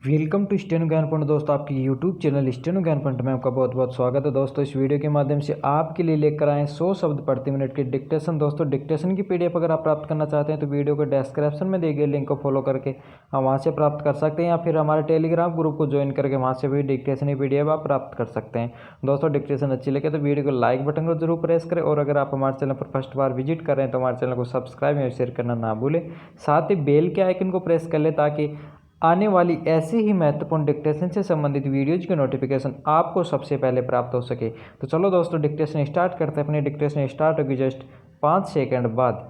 Welcome to steno ज्ञान point. दोस्तों, आपकी यूट्यूब चैनल स्टेनो ज्ञान पॉइंट में आपका बहुत बहुत स्वागत है। दोस्तों, इस वीडियो के माध्यम से आपके लिए लेकर आए 100 शब्द प्रति मिनट के डिक्टेशन। दोस्तों, डिक्टेशन की पीडीएफ अगर आप प्राप्त करना चाहते हैं तो वीडियो के डिस्क्रिप्शन में दिए गए लिंक को फॉलो करके आप वहां से प्राप्त कर सकते हैं, या फिर हमारे टेलीग्राम ग्रुप को ज्वाइन करके वहाँ से भी डिक्टेशन की पीडीएफ आप प्राप्त कर सकते हैं। दोस्तों, डिक्टेशन अच्छी लगे तो वीडियो को लाइक बटन को जरूर प्रेस करें, और अगर आप हमारे चैनल पर फर्स्ट बार विजिट कर रहे हैं तो हमारे चैनल को सब्सक्राइब या शेयर करना ना भूलें। साथ ही बेल के आइकन को प्रेस कर लें ताकि आने वाली ऐसी ही महत्वपूर्ण डिक्टेशन से संबंधित वीडियोज की नोटिफिकेशन आपको सबसे पहले प्राप्त हो सके। तो चलो दोस्तों, डिक्टेशन स्टार्ट करते हैं। अपनी डिक्टेशन स्टार्ट होगी जस्ट 5 सेकंड बाद।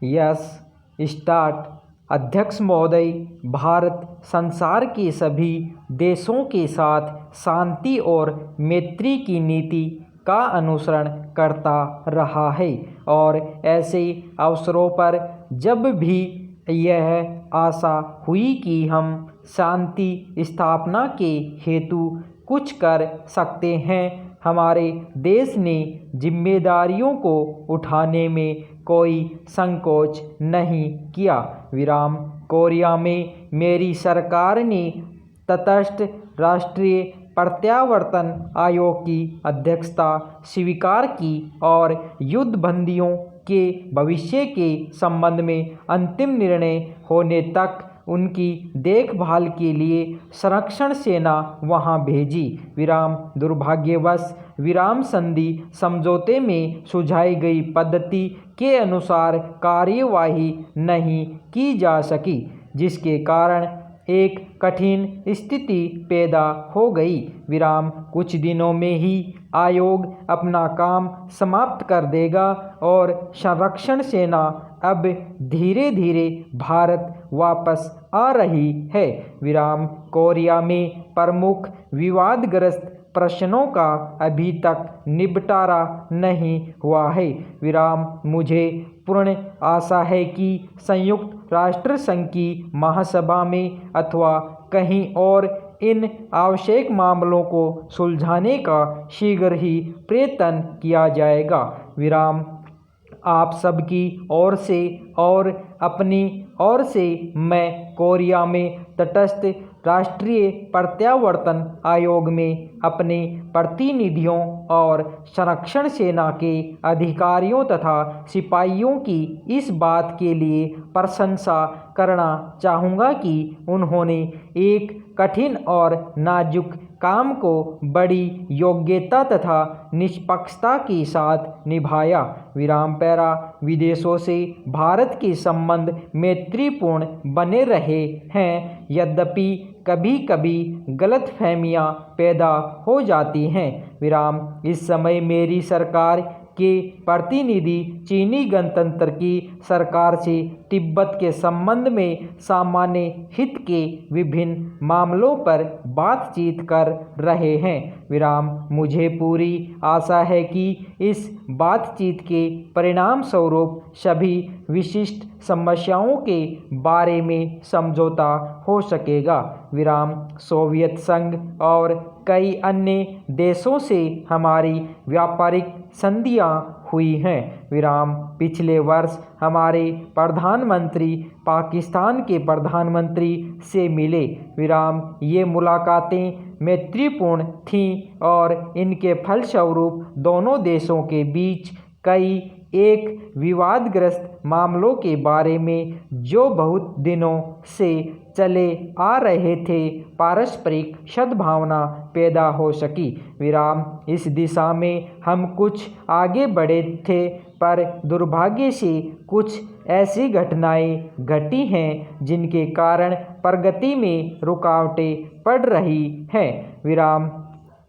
Yes, start. अध्यक्ष महोदय, भारत संसार के सभी देशों के साथ शांति और मैत्री की नीति का अनुसरण करता रहा है, और ऐसे अवसरों पर जब भी यह आशा हुई कि हम शांति स्थापना के हेतु कुछ कर सकते हैं, हमारे देश ने जिम्मेदारियों को उठाने में कोई संकोच नहीं किया। विराम। कोरिया में मेरी सरकार ने तटस्थ राष्ट्रीय प्रत्यावर्तन आयोग की अध्यक्षता स्वीकार की और युद्ध बंदियों के भविष्य के संबंध में अंतिम निर्णय होने तक उनकी देखभाल के लिए संरक्षण सेना वहां भेजी। विराम। दुर्भाग्यवश विराम संधि समझौते में सुझाई गई पद्धति के अनुसार कार्यवाही नहीं की जा सकी, जिसके कारण एक कठिन स्थिति पैदा हो गई। विराम। कुछ दिनों में ही आयोग अपना काम समाप्त कर देगा और संरक्षण सेना अब धीरे धीरे भारत वापस आ रही है। विराम। कोरिया में प्रमुख विवादग्रस्त प्रश्नों का अभी तक निपटारा नहीं हुआ है। विराम। मुझे पूर्ण आशा है कि संयुक्त राष्ट्र संघ की महासभा में अथवा कहीं और इन आवश्यक मामलों को सुलझाने का शीघ्र ही प्रयत्न किया जाएगा। विराम। आप सबकी ओर से और अपनी ओर से मैं कोरिया में तटस्थ राष्ट्रीय प्रत्यावर्तन आयोग में अपने प्रतिनिधियों और संरक्षण सेना के अधिकारियों तथा सिपाहियों की इस बात के लिए प्रशंसा करना चाहूँगा कि उन्होंने एक कठिन और नाजुक काम को बड़ी योग्यता तथा निष्पक्षता के साथ निभाया। विराम। पैरा। विदेशों से भारत के संबंध मैत्रीपूर्ण बने रहे हैं, यद्यपि कभी कभी गलतफहमियां पैदा हो जाती हैं। विराम। इस समय मेरी सरकार के प्रतिनिधि चीनी गणतंत्र की सरकार से तिब्बत के संबंध में सामान्य हित के विभिन्न मामलों पर बातचीत कर रहे हैं। विराम। मुझे पूरी आशा है कि इस बातचीत के परिणाम स्वरूप सभी विशिष्ट समस्याओं के बारे में समझौता हो सकेगा। विराम। सोवियत संघ और कई अन्य देशों से हमारी व्यापारिक संधियां हुई हैं। विराम। पिछले वर्ष हमारे प्रधानमंत्री पाकिस्तान के प्रधानमंत्री से मिले। विराम। ये मुलाकातें मैत्रीपूर्ण थीं और इनके फलस्वरूप दोनों देशों के बीच कई एक विवादग्रस्त मामलों के बारे में जो बहुत दिनों से चले आ रहे थे पारस्परिक सद्भावना पैदा हो सकी। विराम। इस दिशा में हम कुछ आगे बढ़े थे, पर दुर्भाग्य से कुछ ऐसी घटनाएं घटी हैं जिनके कारण प्रगति में रुकावटें पड़ रही हैं। विराम।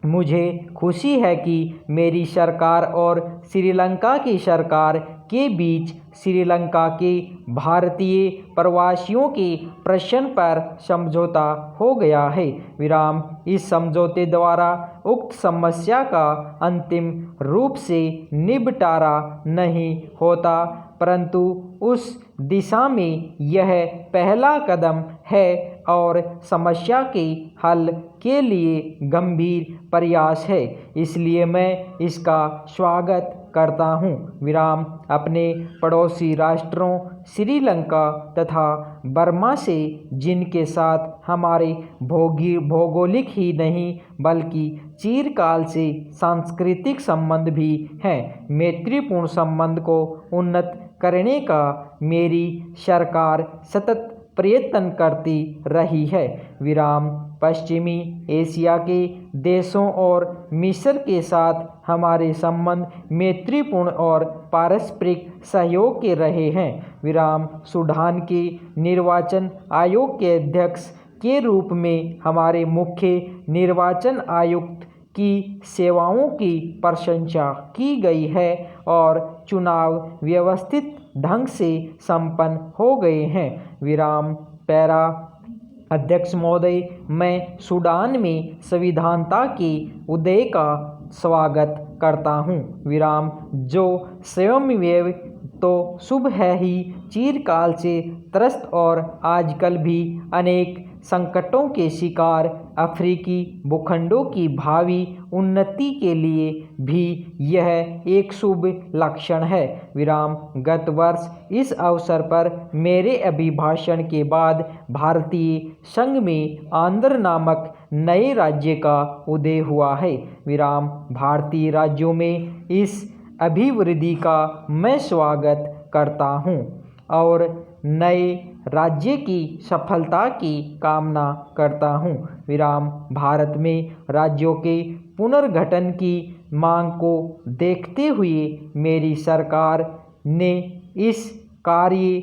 मुझे खुशी है कि मेरी सरकार और श्रीलंका की सरकार के बीच श्रीलंका के भारतीय प्रवासियों के प्रश्न पर समझौता हो गया है। विराम। इस समझौते द्वारा उक्त समस्या का अंतिम रूप से निपटारा नहीं होता, परंतु उस दिशा में यह पहला कदम है और समस्या के हल के लिए गंभीर प्रयास है। इसलिए मैं इसका स्वागत करता हूँ। विराम अपने पड़ोसी राष्ट्रों श्रीलंका तथा बर्मा से, जिनके साथ हमारे भौगोलिक ही नहीं बल्कि चिरकाल से सांस्कृतिक संबंध भी हैं, मैत्रीपूर्ण संबंध को उन्नत करने का मेरी सरकार सतत प्रयत्न करती रही है। विराम पश्चिमी एशिया के देशों और मिस्र के साथ हमारे संबंध मैत्रीपूर्ण और पारस्परिक सहयोग के रहे हैं। विराम सूडान के निर्वाचन आयोग के अध्यक्ष के रूप में हमारे मुख्य निर्वाचन आयुक्त की सेवाओं की प्रशंसा की गई है और चुनाव व्यवस्थित ढंग से संपन्न हो गए हैं। विराम पैरा अध्यक्ष महोदय, मैं सूडान में संविधानता के उदय का स्वागत करता हूँ। विराम जो स्वयंमेव तो शुभ है ही, चिरकाल से त्रस्त और आजकल भी अनेक संकटों के शिकार अफ्रीकी भूखंडों की भावी उन्नति के लिए भी यह एक शुभ लक्षण है। विराम गत वर्ष इस अवसर पर मेरे अभिभाषण के बाद भारतीय संघ में आंध्र नामक नए राज्य का उदय हुआ है। विराम भारतीय राज्यों में इस अभिवृद्धि का मैं स्वागत करता हूँ और नए राज्य की सफलता की कामना करता हूँ। विराम भारत में राज्यों के पुनर्गठन की मांग को देखते हुए मेरी सरकार ने इस कार्य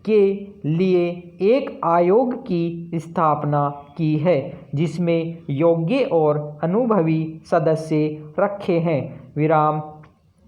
के लिए एक आयोग की स्थापना की है, जिसमें योग्य और अनुभवी सदस्य रखे हैं। विराम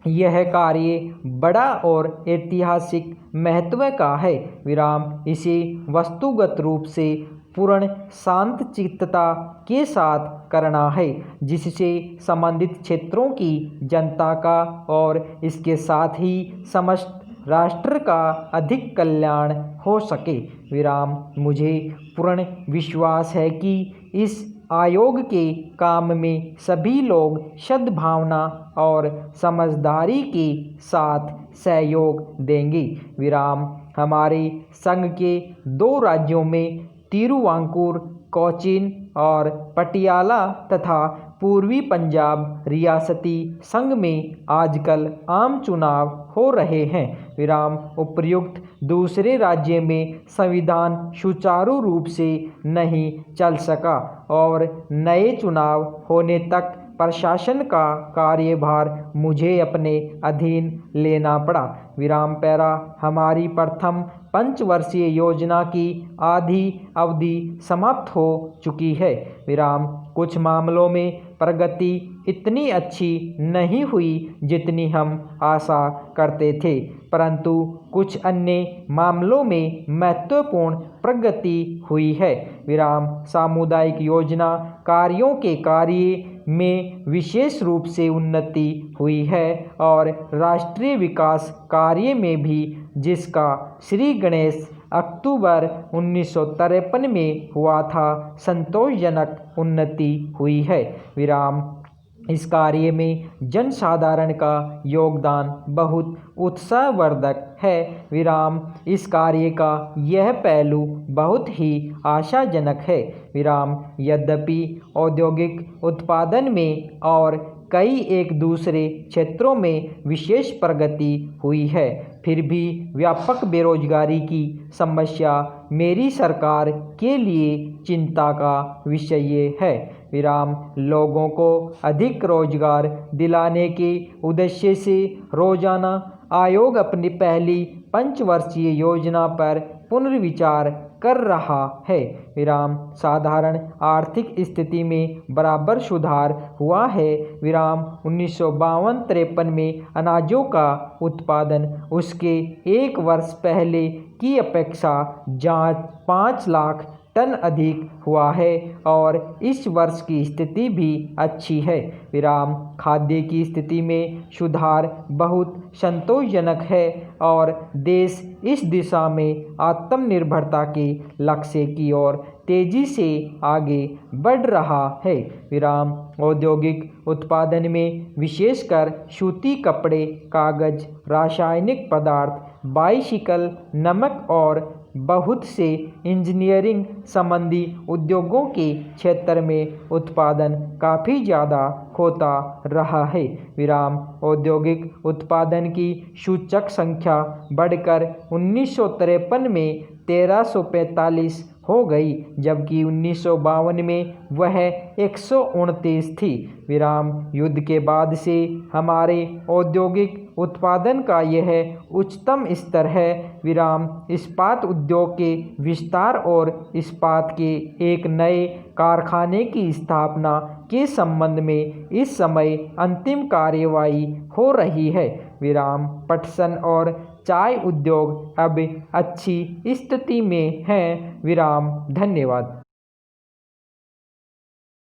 यह कार्य बड़ा और ऐतिहासिक महत्व का है। विराम इसे वस्तुगत रूप से पूर्ण शांतचित्तता के साथ करना है, जिससे संबंधित क्षेत्रों की जनता का और इसके साथ ही समस्त राष्ट्र का अधिक कल्याण हो सके। विराम मुझे पूर्ण विश्वास है कि इस आयोग के काम में सभी लोग सद्भावना और समझदारी के साथ सहयोग देंगे। विराम हमारे संघ के 2 राज्यों में तिरुवांकुर, कोचीन और पटियाला तथा पूर्वी पंजाब रियासती संघ में आजकल आम चुनाव हो रहे हैं। विराम उपर्युक्त दूसरे राज्य में संविधान सुचारू रूप से नहीं चल सका और नए चुनाव होने तक प्रशासन का कार्यभार मुझे अपने अधीन लेना पड़ा। विराम पैरा हमारी प्रथम पंचवर्षीय योजना की आधी अवधि समाप्त हो चुकी है। विराम कुछ मामलों में प्रगति इतनी अच्छी नहीं हुई जितनी हम आशा करते थे, परंतु कुछ अन्य मामलों में महत्वपूर्ण प्रगति हुई है। विराम सामुदायिक योजना कार्यों के कार्य में विशेष रूप से उन्नति हुई है और राष्ट्रीय विकास कार्य में भी, जिसका श्री गणेश अक्टूबर 1953 में हुआ था, संतोषजनक उन्नति हुई है। विराम इस कार्य में जनसाधारण का योगदान बहुत उत्साहवर्धक है। विराम इस कार्य का यह पहलू बहुत ही आशाजनक है। विराम यद्यपि औद्योगिक उत्पादन में और कई एक दूसरे क्षेत्रों में विशेष प्रगति हुई है, फिर भी व्यापक बेरोजगारी की समस्या मेरी सरकार के लिए चिंता का विषय है। विराम लोगों को अधिक रोजगार दिलाने के उद्देश्य से रोजाना आयोग अपनी पहली पंचवर्षीय योजना पर पुनर्विचार कर रहा है। विराम साधारण आर्थिक स्थिति में बराबर सुधार हुआ है। विराम 1952-53 में अनाजों का उत्पादन उसके 1 वर्ष पहले की अपेक्षा 5 लाख टन अधिक हुआ है और इस वर्ष की स्थिति भी अच्छी है। विराम खाद्य की स्थिति में सुधार बहुत संतोषजनक है और देश इस दिशा में आत्मनिर्भरता के लक्ष्य की ओर तेजी से आगे बढ़ रहा है। विराम औद्योगिक उत्पादन में विशेषकर सूती कपड़े, कागज, रासायनिक पदार्थ, बाइसिकल, नमक और बहुत से इंजीनियरिंग संबंधी उद्योगों के क्षेत्र में उत्पादन काफ़ी ज़्यादा होता रहा है। विराम औद्योगिक उत्पादन की सूचक संख्या बढ़कर 1953 में 1345 हो गई, जबकि 1952 में वह 129 थी। विराम युद्ध के बाद से हमारे औद्योगिक उत्पादन का यह उच्चतम स्तर है। विराम इस्पात उद्योग के विस्तार और इस्पात के एक नए कारखाने की स्थापना के संबंध में इस समय अंतिम कार्यवाही हो रही है। विराम पटसन और चाय उद्योग अब अच्छी स्थिति में हैं। विराम धन्यवाद।